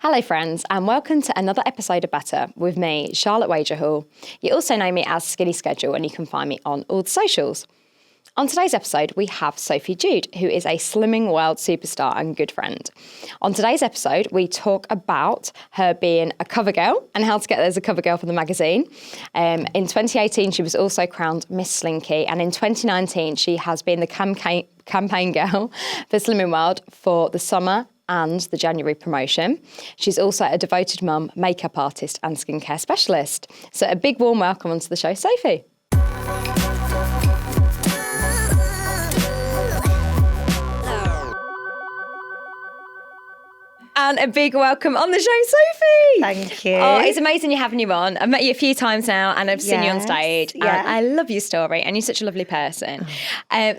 Hello friends and welcome to another episode of Better with me, Charlotte Wagerhall. You also know me as Skinny Schedule and you can find me on all the socials. On today's episode we have Sophie Jude, who is a Slimming World superstar and good friend. On today's episode we talk about her being a cover girl and how to get there as a cover girl for the magazine. In 2018 she was also crowned Miss Slinky, and in 2019 she has been the campaign girl for Slimming World for the summer and the January promotion. She's also a devoted mum, makeup artist and skincare specialist. So a big warm welcome onto the show, Sophie. And a big welcome on the show, Sophie. Thank you. Oh, it's amazing you're having you on. I've met you a few times now and I've seen you on stage. Yeah. And I love your story and you're such a lovely person.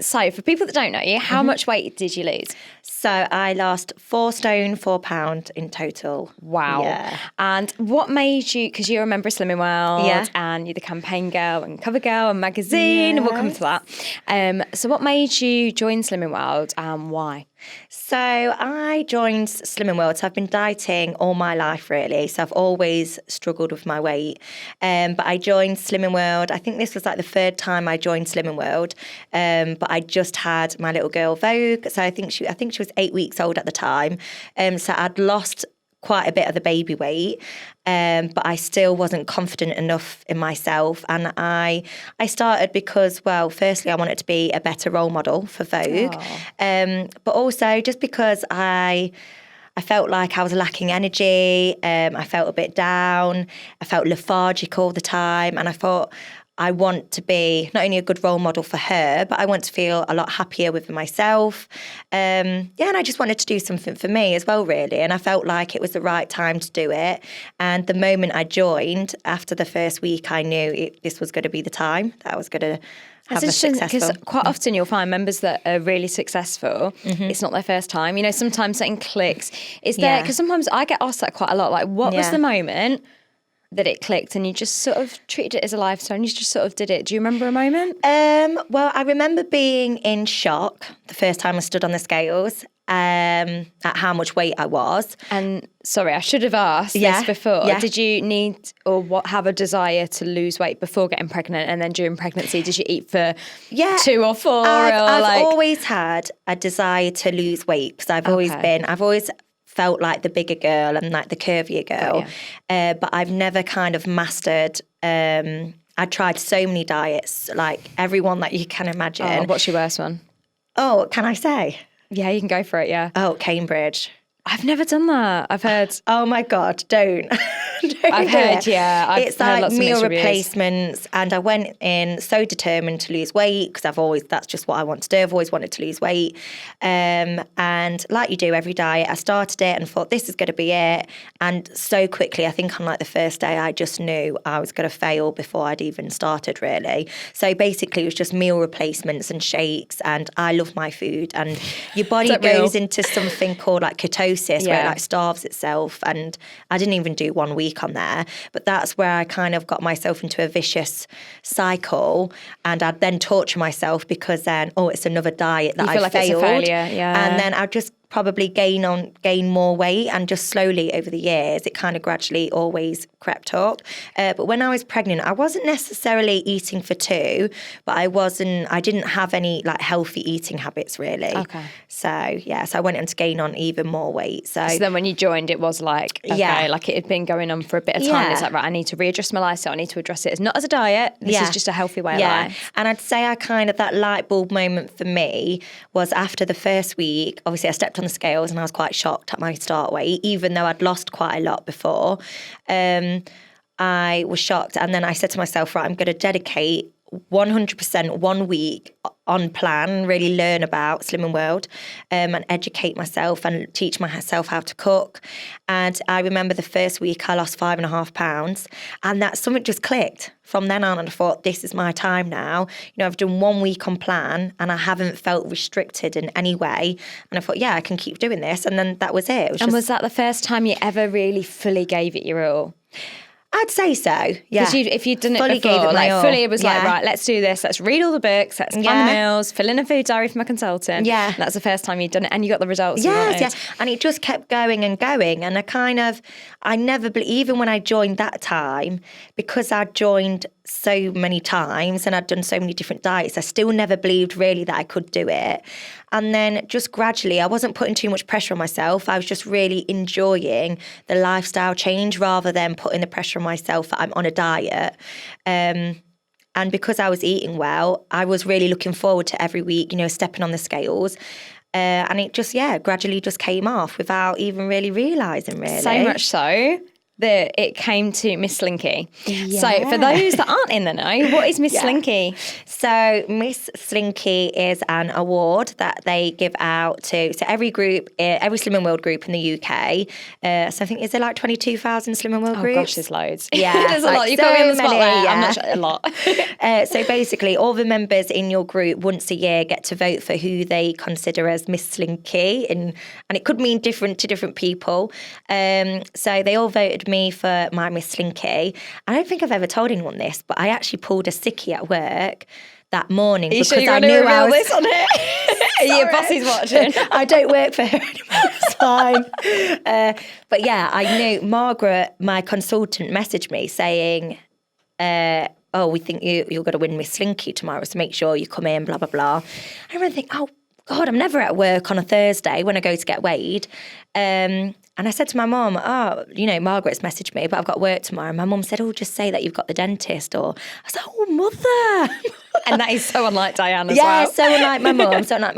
So for people that don't know you, how much weight did you lose? So I lost 4 stone, 4 pound in total. Wow. Yeah. And what made you, because you're a member of Slimming World and you're the campaign girl and cover girl and magazine, and we'll come to that. So what made you join Slimming World and why? So I joined Slimming World. So I've been dieting all my life, really. So I've always struggled with my weight. But I joined Slimming World. I think this was like the 3rd time I joined Slimming World. But I just had my little girl Vogue. So I think she was 8 weeks old at the time. So I'd lost quite a bit of the baby weight, but I still wasn't confident enough in myself. And I started because, well, firstly, I wanted to be a better role model for Vogue, but also just because I felt like I was lacking energy. I felt a bit down. I felt lethargic all the time, and I thought, I want to be not only a good role model for her, but I want to feel a lot happier with myself. And I just wanted to do something for me as well, really. And I felt like it was the right time to do it. And the moment I joined, after the first week, I knew this was going to be the time that I was going to have a successful. Because quite often you'll find members that are really successful, it's not their first time. You know, sometimes something clicks. Is there, because sometimes I get asked that quite a lot, like what was the moment that it clicked and you just sort of treated it as a lifestyle and you just sort of did it? Do you remember a moment? Well, I remember being in shock the first time I stood on the scales at how much weight I was. And sorry, I should have asked this before. Yeah. Did you need or have a desire to lose weight before getting pregnant, and then during pregnancy did you eat for 2 or 4? I've always had a desire to lose weight because I've always felt like the bigger girl and like the curvier girl, but I've never kind of mastered. I tried so many diets, like everyone that you can imagine. Oh, what's your worst one? Oh, can I say? Yeah, you can go for it. Yeah. Oh, Cambridge. I've never done that. I've heard. Oh my God, don't. I've heard, it's like meal replacements, and I went in so determined to lose weight because that's just what I want to do. I've always wanted to lose weight. And like you do every diet, I started it and thought this is going to be it. And so quickly, I think on like the first day, I just knew I was going to fail before I'd even started, really. So basically, it was just meal replacements and shakes, and I love my food. And your body goes into something called like ketosis, where it like starves itself. And I didn't even do 1 week on there, but that's where I kind of got myself into a vicious cycle, and I'd then torture myself because then it's another diet that I failed, it's a failure, and then I'd just probably gain more weight, and just slowly over the years it kind of gradually always crept up. But when I was pregnant, I wasn't necessarily eating for 2, but I didn't have any like healthy eating habits really. Okay. So I went on to gain on even more weight. So then when you joined, it was like, like it had been going on for a bit of time. It's like, right, I need to readjust my lifestyle. I need to address it. It's not as a diet. This is just a healthy way of life. And I'd say that light bulb moment for me was after the first week. Obviously I stepped on the scales and I was quite shocked at my start weight, even though I'd lost quite a lot before. I was shocked, and then I said to myself, right, I'm going to dedicate 100% 1 week on plan, really learn about Slimming World, and educate myself and teach myself how to cook. And I remember the first week I lost 5.5 pounds, and that something just clicked from then on. And I thought, this is my time now. You know, I've done 1 week on plan and I haven't felt restricted in any way. And I thought, I can keep doing this. And then that was it. Was that the first time you ever really fully gave it your all? I'd say so, yeah. Because if you'd done it Fully before, gave it my like all. fully it was like, Yeah. right, let's do this. Let's read all the books. Let's plan the meals, fill in a food diary for my consultant. Yeah. That's the first time you'd done it and you got the results you Yes, wanted. yeah. And it just kept going and going. And I never, even when I joined that time, because I'd joined so many times and I'd done so many different diets, I still never believed really that I could do it. And then just gradually, I wasn't putting too much pressure on myself. I was just really enjoying the lifestyle change rather than putting the pressure on myself that I'm on a diet. And because I was eating well, I was really looking forward to every week, stepping on the scales. And it just, gradually just came off without even really realising, really. So much so that it came to Miss Slinky. Yeah. So for those that aren't in the know, what is Miss Slinky? So Miss Slinky is an award that they give out to every group, every Slim and World group in the UK. So I think, is there like 22,000 Slim and World groups? Oh gosh, there's loads. Yeah. There's a lot. You've got me on the spot there. I'm not sure, a lot. So basically, all the members in your group once a year get to vote for who they consider as Miss Slinky, and it could mean different to different people. So they all voted me for my Miss Slinky. I don't think I've ever told anyone this, but I actually pulled a sickie at work that morning because I knew I was this on it. Your boss is watching. I don't work for her anymore. It's fine. But yeah, I knew Margaret, my consultant, messaged me saying, "Oh, we think you're going to win Miss Slinky tomorrow, so make sure you come in." Blah blah blah. I remember thinking, "Oh God, I'm never at work on a Thursday when I go to get weighed." And I said to my mum, Margaret's messaged me, but I've got work tomorrow. And my mum said, just say that you've got the dentist. Or I said, mother. And that is so unlike Diane as Yeah, well. so unlike my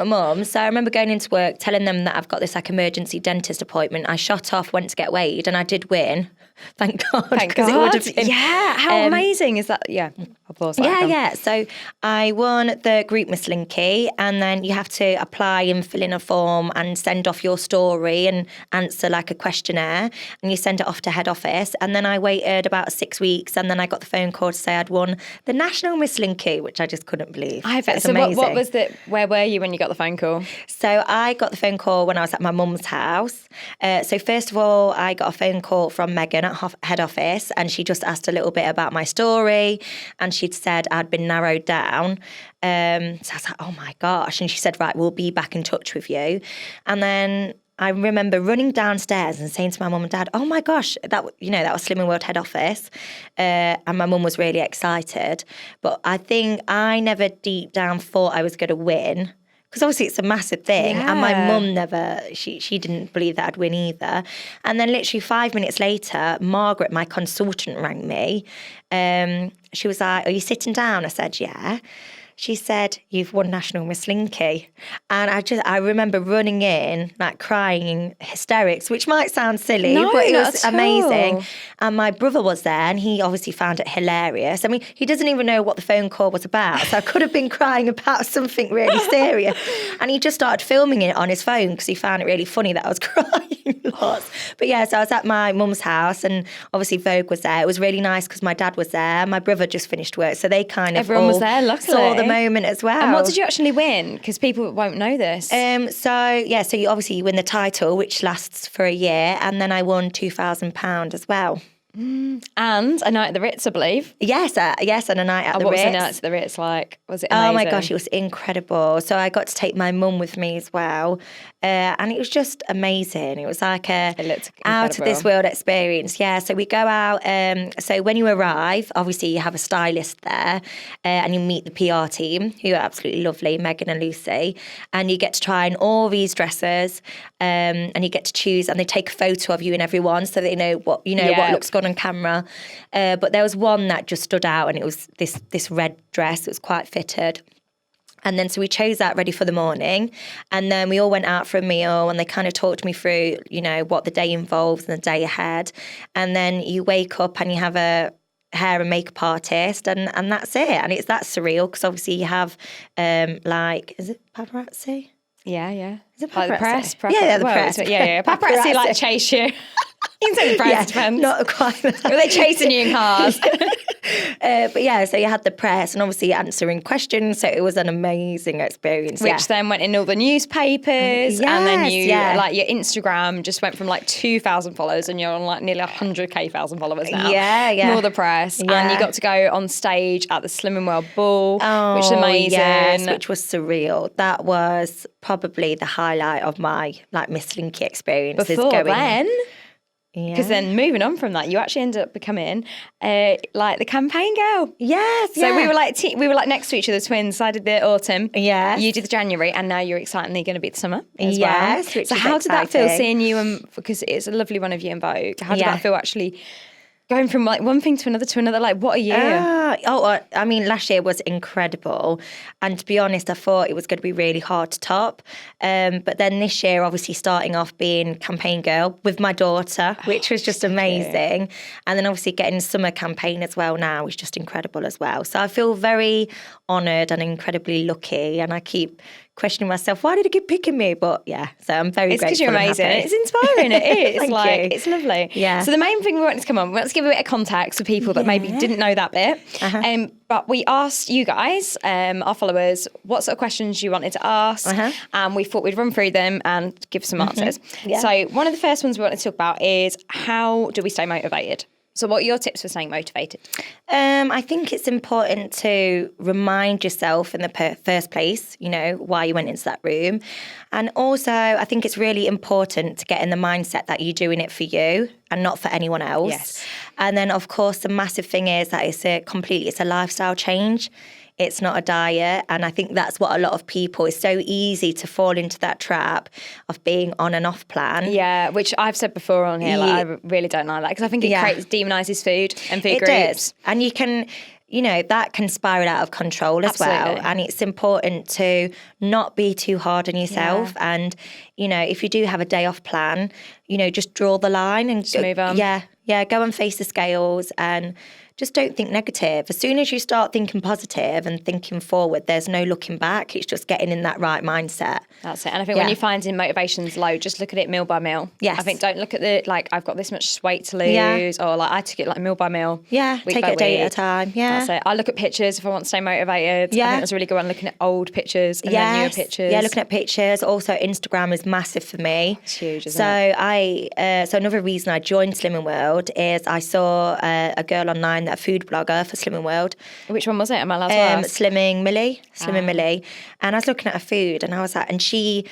mum. So I remember going into work, telling them that I've got this emergency dentist appointment. I shot off, went to get weighed, and I did win. Thank God. Thank God. It would have been, how amazing is that? Yeah, applause. Yeah. So I won the group Miss Slinky, and then you have to apply and fill in a form and send off your story and answer like a questionnaire, and you send it off to head office. And then I waited about 6 weeks, and then I got the phone call to say I'd won the National Miss Slinky, which I just couldn't believe. I bet. It was So amazing. what was where were you when you got the phone call? So I got the phone call when I was at my mum's house. So first of all, I got a phone call from Megan at head office, and she just asked a little bit about my story, and she'd said I'd been narrowed down. So I was like, oh my gosh. And she said, right, we'll be back in touch with you. And then I remember running downstairs and saying to my mum and dad, oh my gosh, that was Slim and World head office. And my mum was really excited. But I think I never deep down thought I was going to win, because obviously it's a massive thing. Yeah. And my mum never, she didn't believe that I'd win either. And then literally 5 minutes later, Margaret, my consultant, rang me. She was like, are you sitting down? I said, yeah. She said, you've won National Miss Slinky. And I remember running in, like crying in hysterics, which might sound silly, but it was amazing. All. And my brother was there, and he obviously found it hilarious. I mean, he doesn't even know what the phone call was about, so I could have been crying about something really serious. And he just started filming it on his phone because he found it really funny that I was crying lots. But yeah, so I was at my mum's house, and obviously Vogue was there. It was really nice because my dad was there. My brother just finished work, so they kind of Everyone was there, luckily. Saw the moment as well. And what did you actually win? Because people won't know this. So you win the title, which lasts for a year, and then I won £2,000 as well. And a night at the Ritz, I believe. Yes, and a night at the Ritz. What was the night at the Ritz like? Was it amazing? Oh my gosh, it was incredible. So I got to take my mum with me as well. And it was just amazing. It was like a out of this world experience. Yeah, so we go out. So when you arrive, obviously you have a stylist there, and you meet the PR team, who are absolutely lovely, Megan and Lucy. And you get to try on all these dresses, and you get to choose, and they take a photo of you and everyone so they know what what looks good on camera. But there was one that just stood out, and it was this red dress. It was quite fitted. And then so we chose that ready for the morning, and then we all went out for a meal, and they kind of talked me through, what the day involves and the day ahead. And then you wake up and you have a hair and makeup artist, and that's it. And it's that surreal because obviously you have is it paparazzi? Yeah. Is it paparazzi? Like the press? Yeah, the press. Yeah. Paparazzi like chase you. You can say the press, depends. Not quite. Are they chasing you in cars? But yeah, so you had the press and obviously answering questions. So it was an amazing experience. Which then went in all the newspapers, and then like your Instagram just went from like 2,000 followers, and you're on like nearly 100,000 followers now. Yeah. More the press, and you got to go on stage at the Slim and Well ball, which is amazing. Yes, which was surreal. That was probably the highlight of my like Miss Slinky experience. Before then. Because then moving on from that, you actually ended up becoming like the campaign girl. Yes. So we were like next to each other, twins. I did the autumn. Yes. You did the January, and now you're excitingly going to be the summer as yes, well. So how did that feel seeing you? And because it's a lovely one of you in Vogue. How did that feel actually? Going from like one thing to another, like what a year. I mean, last year was incredible. And to be honest, I thought it was going to be really hard to top. But then this year, obviously starting off being campaign girl with my daughter, which was just amazing. And then obviously getting summer campaign as well now is just incredible as well. So I feel very honoured and incredibly lucky. And I keep questioning myself, why did it keep picking me? But yeah, so I'm very grateful. It's because you're amazing. It's inspiring. It is. Thank you. It's lovely. Yeah. So the main thing we wanted to come on, we want to give a bit of context for people that maybe didn't know that bit. But we asked you guys, our followers, what sort of questions you wanted to ask. And we thought we'd run through them and give some answers. Yeah. So one of the first ones we wanted to talk about is how do we stay motivated? So what are your tips for staying motivated? I think it's important to remind yourself in the first place, you know, why you went into that room. And also, I think it's really important to get in the mindset that you're doing it for you and not for anyone else. Yes. And then, of course, the massive thing is that it's a lifestyle change. It's not a diet. And I think that's what a lot of people, it's so easy to fall into that trap of being on and off plan. Yeah, which I've said before on here, like, I really don't like that because I think it demonises food and food groups. Does. And you can, you know, that can spiral out of control as well. And it's important to not be too hard on yourself. Yeah. And, you know, if you do have a day off plan, you know, just draw the line and just move on. Yeah, go and face the scales and just don't think negative. As soon as you start thinking positive and thinking forward, there's no looking back. It's just getting in that right mindset. That's it. And I think when you find in motivation's low, just look at it meal by meal. Yes. I think don't look at the, like, I've got this much weight to lose or like I took it like meal by meal. Yeah, take it a day at a time. Yeah. That's it. I look at pictures if I want to stay motivated. Yeah. I think that's really good one, looking at old pictures and then newer pictures. Yeah, looking at pictures. Also, Instagram is massive for me. It's huge, isn't it? So another reason I joined Slim and World is I saw a girl online, a food blogger for Slim and World. Which one was it? Am I allowed to ask? Slimming Millie. And I was looking at her food and I was like, and she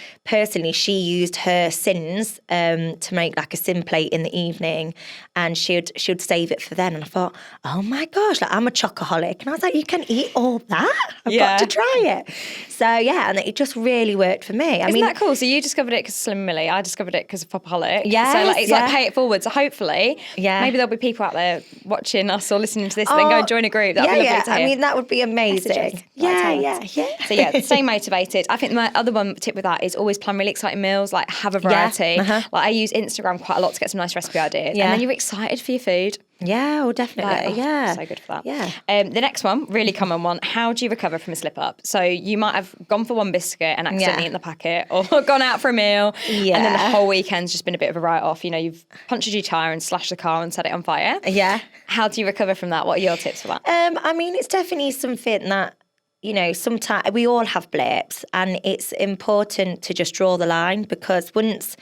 used her sins to make like a sin plate in the evening and she'd save it for then. And I thought, oh my gosh, like I'm a chocoholic. And I was like, you can eat all that? I've got to try it. So yeah, and it just really worked for me. Isn't that cool? So you discovered it because of Slim Millie. I discovered it because of Popaholic. Yeah. So like, it's like pay it forward. So hopefully, maybe there'll be people out there watching us or listening to this and then go and join a group. That would be lovely to hear. I mean, that would be amazing. Yeah. So yeah, stay motivated. I think my other one tip with that is always plan really exciting meals, like have a variety. Like I use Instagram quite a lot to get some nice recipe ideas. And then you're excited for your food. Yeah, well, definitely. So good for that. Yeah. The next one, really common one, how do you recover from a slip up? So you might have gone for one biscuit and accidentally eaten the packet or gone out for a meal and then the whole weekend's just been a bit of a write-off. You know, you've punctured your tyre and slashed the car and set it on fire. Yeah. How do you recover from that? What are your tips for that? I mean, it's definitely something that, you know, sometimes we all have blips and it's important to just draw the line because once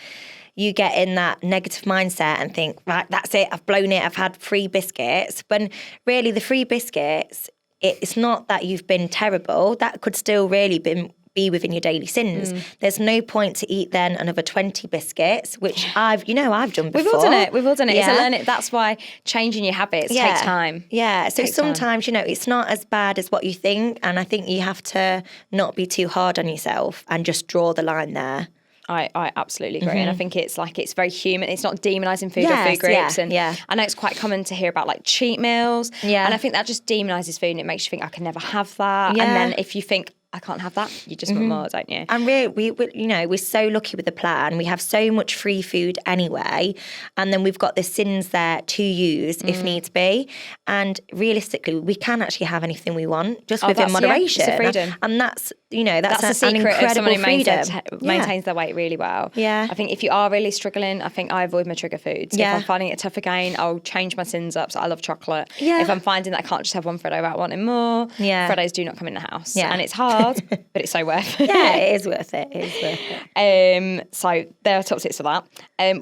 you get in that negative mindset and think, right, that's it, I've blown it, I've had 3 biscuits. When really the 3 biscuits, it's not that you've been terrible. That could still really be within your daily sins. There's no point to eat then another 20 biscuits, which I've done before. We've all done it. It's a learning. That's why changing your habits takes time. Yeah. So sometimes, you know, it's not as bad as what you think. And I think you have to not be too hard on yourself and just draw the line there. I absolutely agree. And I think it's very human. It's not demonising food or food groups. And I know it's quite common to hear about like cheat meals. Yeah. And I think that just demonises food and it makes you think I can never have that. Yeah. And then if you think I can't have that, you just want more, don't you? And we're so lucky with the plan. We have so much free food anyway. And then we've got the sins there to use if needs be. And realistically, we can actually have anything we want just within moderation. It's a freedom. And that's that's the an secret of someone incredible who freedom. maintains their weight really well. Yeah. I think if you are really struggling, I think I avoid my trigger foods. If I'm finding it tough again, I'll change my sins up. So I love chocolate. Yeah. If I'm finding that I can't just have one Freddo without wanting more, Freddos do not come in the house. Yeah. And it's hard, but it's so worth it. Yeah, it is worth it. It is worth it. So there are top tips for that.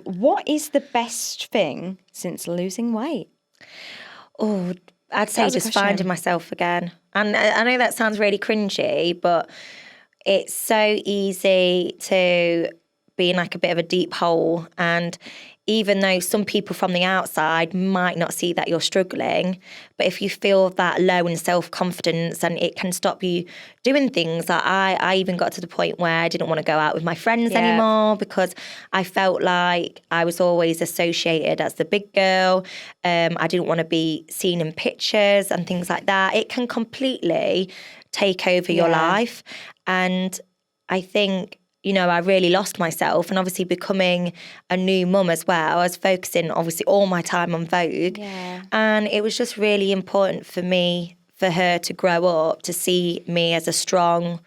What is the best thing since losing weight? Oh, I'd say was a just question. finding myself again. And I know that sounds really cringy, but it's so easy to be in like a bit of a deep hole. And even though some people from the outside might not see that you're struggling, but if you feel that low in self-confidence, and it can stop you doing things. Like I even got to the point where I didn't want to go out with my friends anymore because I felt like I was always associated as the big girl. I didn't want to be seen in pictures and things like that. It can completely take over your life. And I think, I really lost myself, and obviously becoming a new mum as well. I was focusing obviously all my time on Vogue, and it was just really important for her to grow up, to see me as a strong,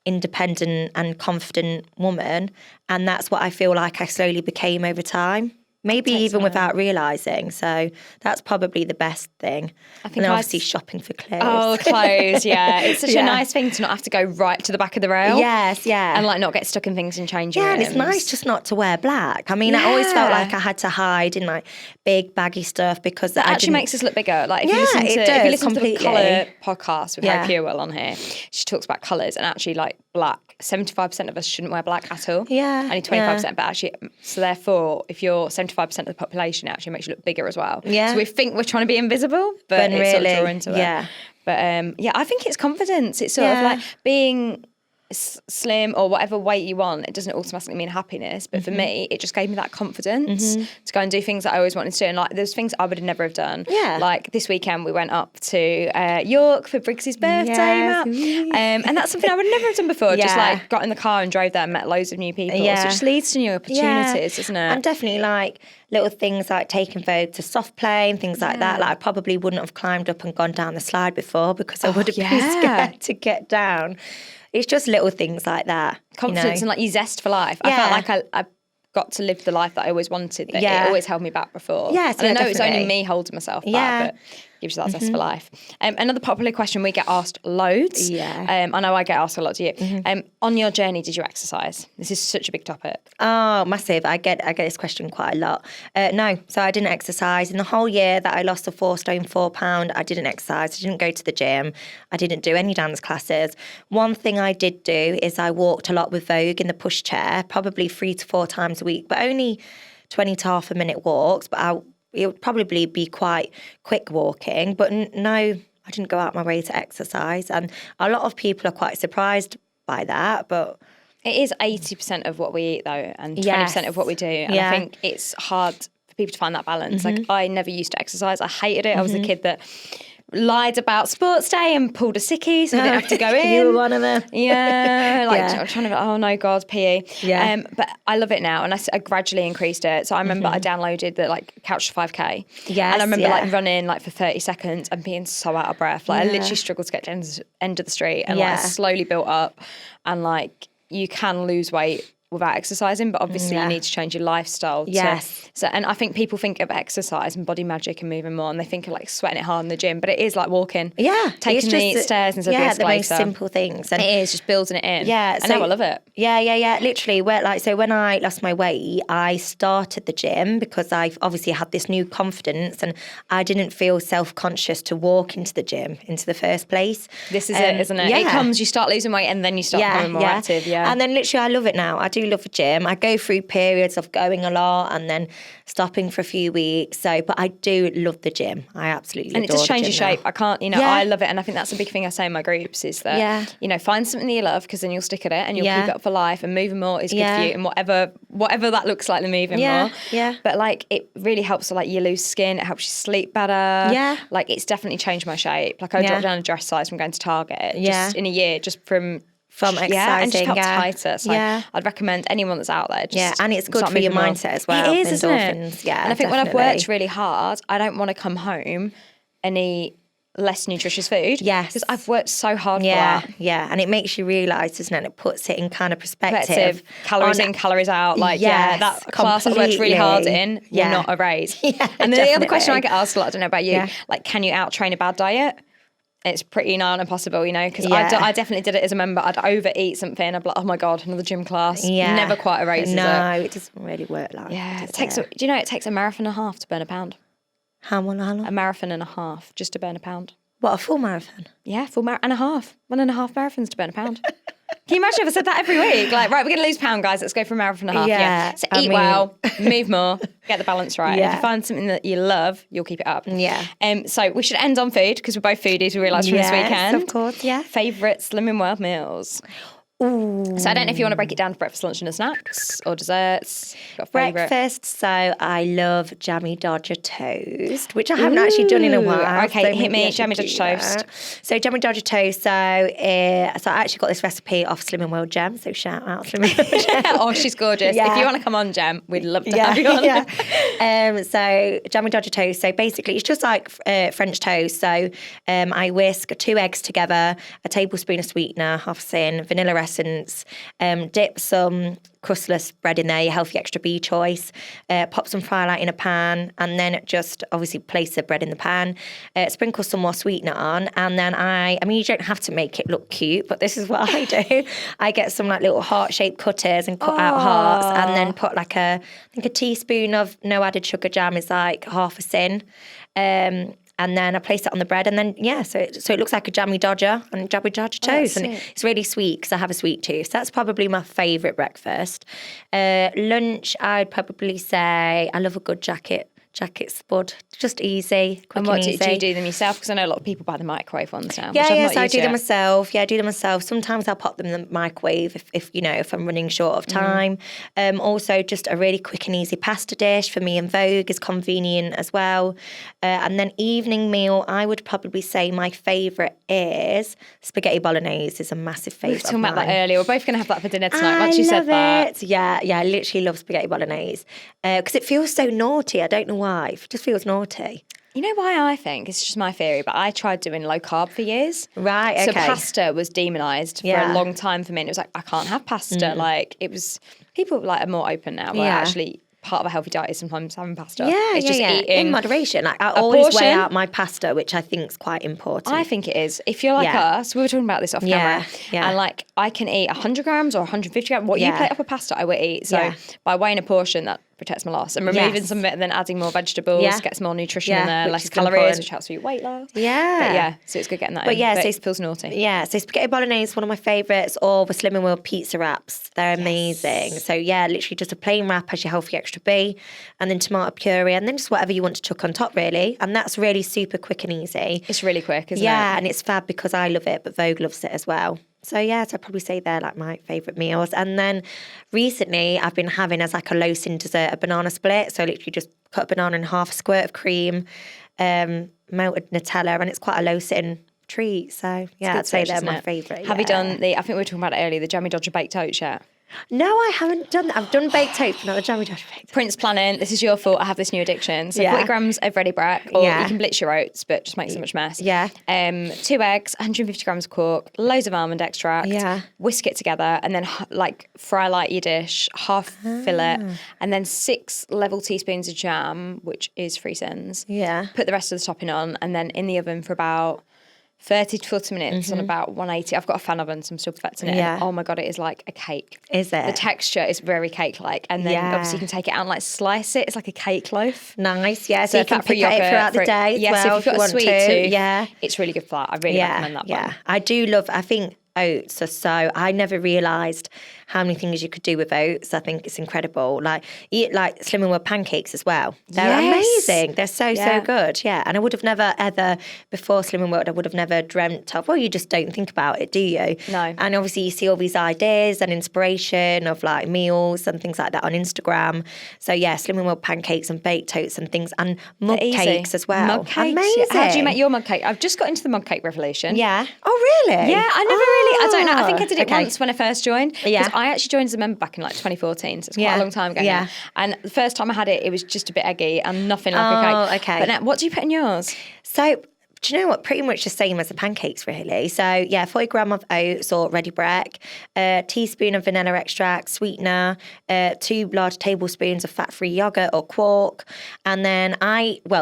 independent and confident woman. And that's what I feel like I slowly became over time. Maybe even without realising. So that's probably the best thing. I think, and then obviously shopping for clothes. Oh, clothes, yeah. It's such a nice thing to not have to go right to the back of the rail. Yes, yeah. And like not get stuck in things and changing Yeah, and rooms. it's nice just not to wear black. I mean, I always felt like I had to hide in like big baggy stuff because that actually makes us look bigger. Like if you listen to the colour podcast with Hope Hewell on here, she talks about colours, and actually like black. 75% of us shouldn't wear black at all. Yeah. Only 25%, but actually, so therefore, if you're 75% of the population, it actually makes you look bigger as well. Yeah. So we think we're trying to be invisible, but it's sort of draw into it. But I think it's confidence. It's sort of like being slim or whatever weight you want. It doesn't automatically mean happiness, but for me it just gave me that confidence to go and do things that I always wanted to do. And like there's things I would have never have done. Like this weekend we went up to York for Briggs's birthday, and that's something I would never have done before. Just like got in the car and drove there and met loads of new people. So it just leads to new opportunities, doesn't it? And definitely like little things like taking Vogue to soft play and things like that. Like I probably wouldn't have climbed up and gone down the slide before because I would have been scared to get down. It's just little things like that. Confidence and like you zest for life. I felt like I got to live the life that I always wanted, that it always held me back before. Yes, and I know it's only me holding myself back, but gives you that zest for life. Another popular question we get asked loads. I know I get asked a lot to you. On your journey, did you exercise? This is such a big topic. Oh, massive. I get this question quite a lot. No, so I didn't exercise. In the whole year that I lost the 4 stone, 4 pound, I didn't exercise. I didn't go to the gym. I didn't do any dance classes. One thing I did do is I walked a lot with Vogue in the pushchair, probably 3 to 4 times a week, but only 20 to half a minute walks. But it would probably be quite quick walking. But no, I didn't go out my way to exercise. And a lot of people are quite surprised by that, but it is 80% of what we eat though, and 20% of what we do. And I think it's hard for people to find that balance. Like I never used to exercise. I hated it. I was a kid that lied about sports day and pulled a sickie so we didn't have to go in. You were one of them. I'm trying to, oh no, God, PE. But I love it now, and I gradually increased it. So I remember I downloaded the like Couch to 5K. And I remember like running like for 30 seconds and being so out of breath. Like I literally struggled to get to the end of the street, and like I slowly built up, and like you can lose weight without exercising, but obviously you need to change your lifestyle. And I think people think of exercise and body magic and moving more, and they think of like sweating it hard in the gym, but it is like walking. Taking the stairs instead of the escalator. The most simple things. And it is just building it in. And now I love it. Literally, so when I lost my weight, I started the gym because I obviously had this new confidence, and I didn't feel self-conscious to walk into the gym into the first place. This is it, isn't it? It comes, you start losing weight, and then you start becoming more active. And then literally, I love it now. I do love a gym. I go through periods of going a lot and then stopping for a few weeks. So, but I do love the gym. I absolutely and adore it does change your shape. Now. I can't, I love it, and I think that's a big thing I say in my groups is that find something that you love, because then you'll stick at it and you'll keep it up for life. And moving more is good for you, and whatever that looks like, the moving more. But like it really helps to like you lose skin. It helps you sleep better. Like it's definitely changed my shape. Like I dropped down a dress size from going to Target just in a year, just from exercising, and just felt tighter. So I'd recommend anyone that's out there. Just and it's good for your mindset as well. It is, isn't it? Yeah, and I think when I've worked really hard, I don't want to come home and eat less nutritious food. Yes. Because I've worked so hard for Yeah, that. yeah. And it makes you realise, doesn't it? It puts it in kind of perspective. Calories in, calories out. Like, that class I worked really hard in will not erase. Yeah, and the other question I definitely. get asked a lot, I don't know about you, Yeah. like, can you out-train a bad diet? It's pretty nigh on impossible, you know, because Yeah. I definitely did it as a member. I'd overeat something. I'd be like, oh my God, another gym class. Yeah. Never quite erases No, it. it doesn't really work like that. Yeah. does It takes, it? do you know, it takes a marathon and a half to burn a pound. How long? A marathon and a half just to burn a pound. What, a full marathon? Yeah, full and a half. 1.5 marathons to burn a pound. Can you imagine if I said that every week? Like, right, we're going to lose pound, guys. Let's go for a marathon and a half. Yeah, So I eat mean- well, move more, get the balance right. And if Yeah. you find something that you love, you'll keep it up. Yeah. So we should end on food because we're both foodies, we realised from this Yes, weekend. of course, yeah. Favourite Slimming World meals? Ooh. So I don't know if you want to break it down to breakfast, lunch and snacks or desserts. Got a favourite? Breakfast, so I love jammy Dodger toast, which I haven't actually done in a while. Okay, so hit maybe me, I should jammy do Dodger toast. that. So jammy Dodger toast, so I actually got this recipe off Slimming World Gem, so shout out Slimming World Gem. Oh, she's gorgeous. Yeah. If you want to come on, Jem, we'd love to have you on. So jammy Dodger toast. So basically, it's just like French toast. So I whisk 2 eggs together, a tablespoon of sweetener, half a tin, vanilla essence, dip some crustless bread in there, your healthy extra B choice, pop some fry light in a pan, and then just obviously place the bread in the pan, sprinkle some more sweetener on, and then I mean, you don't have to make it look cute, but this is what I do. I get some like little heart-shaped cutters and cut out hearts, and then put like I think a teaspoon of no added sugar jam is like half a tin. And then I place it on the bread, and then so it looks like a jammy Dodger and jammy Dodger toast, and it's really sweet because I have a sweet tooth. So that's probably my favourite breakfast. Lunch, I'd probably say I love a good jacket spud, just easy, quick And what easy. do you do them yourself? Because I know a lot of people buy the microwave ones now. So I do them myself. Yeah, I do them myself. Sometimes I'll pop them in the microwave if I'm running short of time. Also, just a really quick and easy pasta dish for me and Vogue is convenient as well. And then evening meal, I would probably say my favourite is spaghetti bolognese. Is a massive favourite. We were talking about that earlier. We're both going to have that for dinner tonight. Once I you said love that. it. Yeah, I literally love spaghetti bolognese because it feels so naughty. I don't know why. It just feels naughty. You know why I think? It's just my theory, but I tried doing low carb for years. Right, okay. So pasta was demonised for Yeah. a long time for me. And it was like, I can't have pasta. Like, it was, people like are more open now. But Yeah. actually, part of a healthy diet is sometimes having pasta. Yeah, it's just eating in moderation. Like I always weigh portion. out my pasta, which I think is quite important. I think it is. If you're like Yeah. us, we were talking about this off Yeah, camera, yeah. and like I can eat 100 grams or 150 grams. What you Yeah. plate up a pasta, I will eat. So Yeah. by weighing a portion, that protects my loss, and removing Yes. some of it, and then adding more vegetables, Yeah. gets more nutrition Yeah, in there, which less is calories, important. which helps with your weight loss. Yeah. But yeah, so it's good getting that. But in. yeah, but so it feels naughty. Yeah, so spaghetti bolognese is one of my favourites, or the Slimming World pizza wraps. They're amazing. So yeah, literally just a plain wrap as your healthy extra B, and then tomato puree, and then just whatever you want to chuck on top, really. And that's really super quick and easy. It's really quick, isn't it? Yeah, and it's fab because I love it, but Vogue loves it as well. So yeah, so I'd probably say they're like my favourite meals. And then recently I've been having as like a low sin dessert a banana split. So literally just cut a banana in half, a squirt of cream, melted Nutella, and it's quite a low sin treat. So yeah, I'd say they're my favourite. Have you done I think we were talking about it earlier, the Jammy Dodger baked oats yet? No, I haven't done that. I've done baked toast, but not the jammy Dodger baked. Prince planning, this is your fault, I have this new addiction. So Yeah. 40 grams of ready bread, or Yeah. you can blitz your oats, but just make so much mess. Yeah. 2 eggs, 150 grams of cork, loads of almond extract. Yeah. Whisk it together, and then like fry light your dish, half fillet, and then 6 level teaspoons of jam, which is 3 cents. Yeah. Put the rest of the topping on, and then in the oven for about 30 to 40 minutes on about 180. I've got a fan oven, so I'm still perfecting it. Yeah. And oh my God, it is like a cake. Is it? The texture is very cake-like. And then Yeah. obviously you can take it out and like slice it. It's like a cake loaf. Nice, yeah. So you can fat-free pick it yogurt throughout the for- day as yes, well if you've got a want sweet to. tooth, Yeah. it's really good for that. I really recommend that one. I do love, I think oats are so, I never realised how many things you could do with oats. I think it's incredible. Like, eat like Slimming World pancakes as well. They're Yes. amazing. They're so good. Yeah. And I would have never ever, before Slimming World, I would have never dreamt of, well, you just don't think about it, do you? No. And obviously you see all these ideas and inspiration of like meals and things like that on Instagram. So yeah, Slimming World pancakes and baked oats and things, and mug Easy. cakes as well. Mug cakes. Amazing. How do you make your mug cake? I've just got into the mug cake revolution. Yeah. Oh, really? Yeah, I never really, I don't know. I think I did it Okay. once when I first joined. Yeah. Because I actually joined as a member back in like 2014, so it's quite Yeah. a long time ago Yeah. now. And the first time I had it, it was just a bit eggy and nothing like a Oh, cake. okay. But now, what do you put in yours? So Do you know what? Pretty much the same as the pancakes, really. So, 40 gram of oats or ready break, a teaspoon of vanilla extract, sweetener, 2 large tablespoons of fat-free yogurt or quark. And then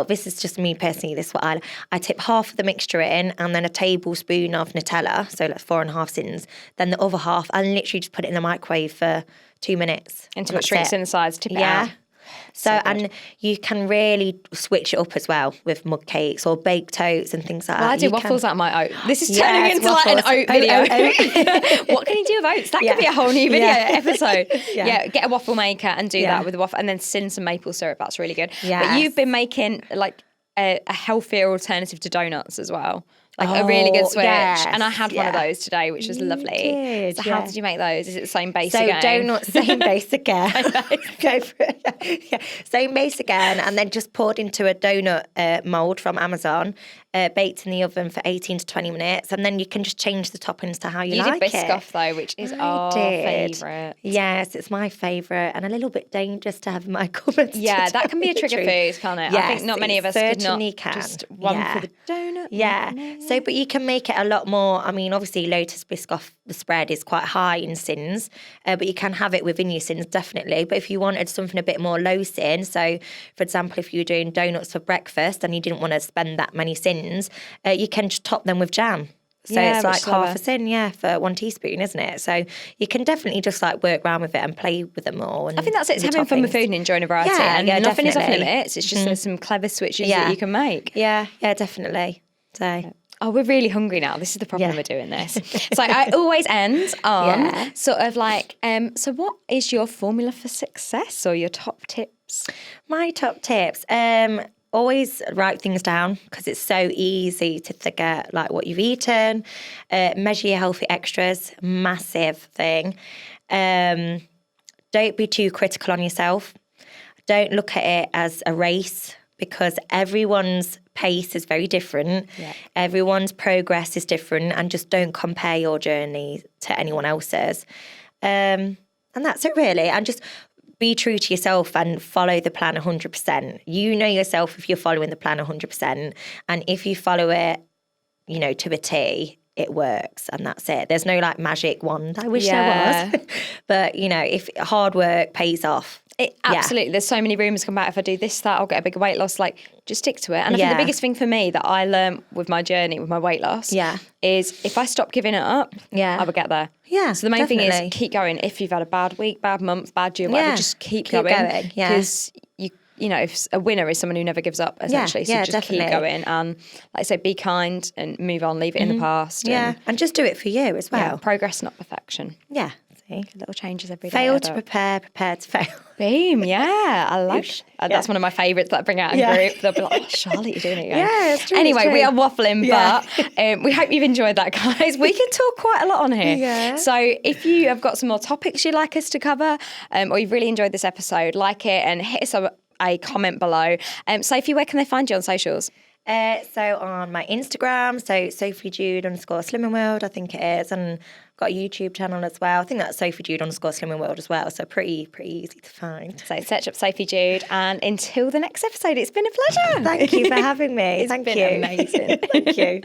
this is just me personally, this is what I tip half of the mixture in and then a tablespoon of Nutella, so that's 4.5 sins. Then the other half, I literally just put it in the microwave for 2 minutes. Until it shrinks in the size, tip it out. So and you can really switch it up as well with mug cakes or baked oats and things like that. I do waffles out of my oat. This is turning into like an oat video. What can you do with oats? That could be a whole new video episode. Get a waffle maker and do that with a waffle, and then sin some maple syrup. That's really good. But you've been making like a healthier alternative to donuts as well. Like a really good switch. And I had one of those today, which was lovely. So how did you make those? Is it the same base again? So donuts, same base again. Go for it. Same base again. And then just poured into a donut mould from Amazon, baked in the oven for 18 to 20 minutes. And then you can just change the toppings to how you like it. You did Biscoff though, which is our favourite. Yes, it's my favourite and a little bit dangerous to have in my cupboard. Yeah, that can be a trigger food, can't it? Yes, I think not many of us could not just one for the donut. Yeah. So, but you can make it a lot more. I mean, obviously, Lotus Biscoff, the spread is quite high in sins, but you can have it within your sins, definitely. But if you wanted something a bit more low sin, so for example, if you were doing donuts for breakfast and you didn't want to spend that many sins, you can just top them with jam. So it's like half a sin, for 1 teaspoon, isn't it? So you can definitely just like work around with it and play with them all. And I think that's it. It's having fun with food and enjoying a variety. Nothing is off limits. It's just there's some clever switches that you can make. Yeah, definitely. So. Oh, we're really hungry now. This is the problem we're doing this. So I always end on sort of like, so what is your formula for success or your top tips? My top tips, always write things down because it's so easy to forget like what you've eaten. Measure your healthy extras, massive thing. Don't be too critical on yourself. Don't look at it as a race because everyone's pace is very different. Everyone's progress is different, and just don't compare your journey to anyone else's. And that's it really. And just be true to yourself and follow the plan 100%. You know yourself if you're following the plan 100%. And if you follow it, to a T, it works. And that's it. There's no like magic wand. I wish there was. But, if hard work pays off. Absolutely. There's so many rumours come back. If I do this, that, I'll get a bigger weight loss. Like, just stick to it. And I think the biggest thing for me that I learned with my journey, with my weight loss, is if I stop giving it up, I will get there. Yeah, so the main thing is keep going. If you've had a bad week, bad month, bad year, whatever, just keep going. Because if a winner is someone who never gives up, essentially. So just keep going. And like I say, be kind and move on, leave it in the past. Yeah, and just do it for you as well. Progress, not perfection. Yeah. Little changes every day. Fail to prepare, prepare to fail. Boom, I like that's one of my favourites that I bring out in group. They'll be like, oh, Charlotte, you're doing it again. Yeah, it's true. Anyway, we are waffling, but we hope you've enjoyed that, guys. We can talk quite a lot on here. Yeah. So if you have got some more topics you'd like us to cover, or you've really enjoyed this episode, like it and hit us a comment below. Sophie, where can they find you on socials? So on my Instagram, so Sophie Jude _Slimming World, I think it is, and got a YouTube channel as well. I think that's Sophie Jude _Slimming World as well. So pretty easy to find. So search up Sophie Jude, and until the next episode, it's been a pleasure. Thank you for having me. It's been amazing. Thank you.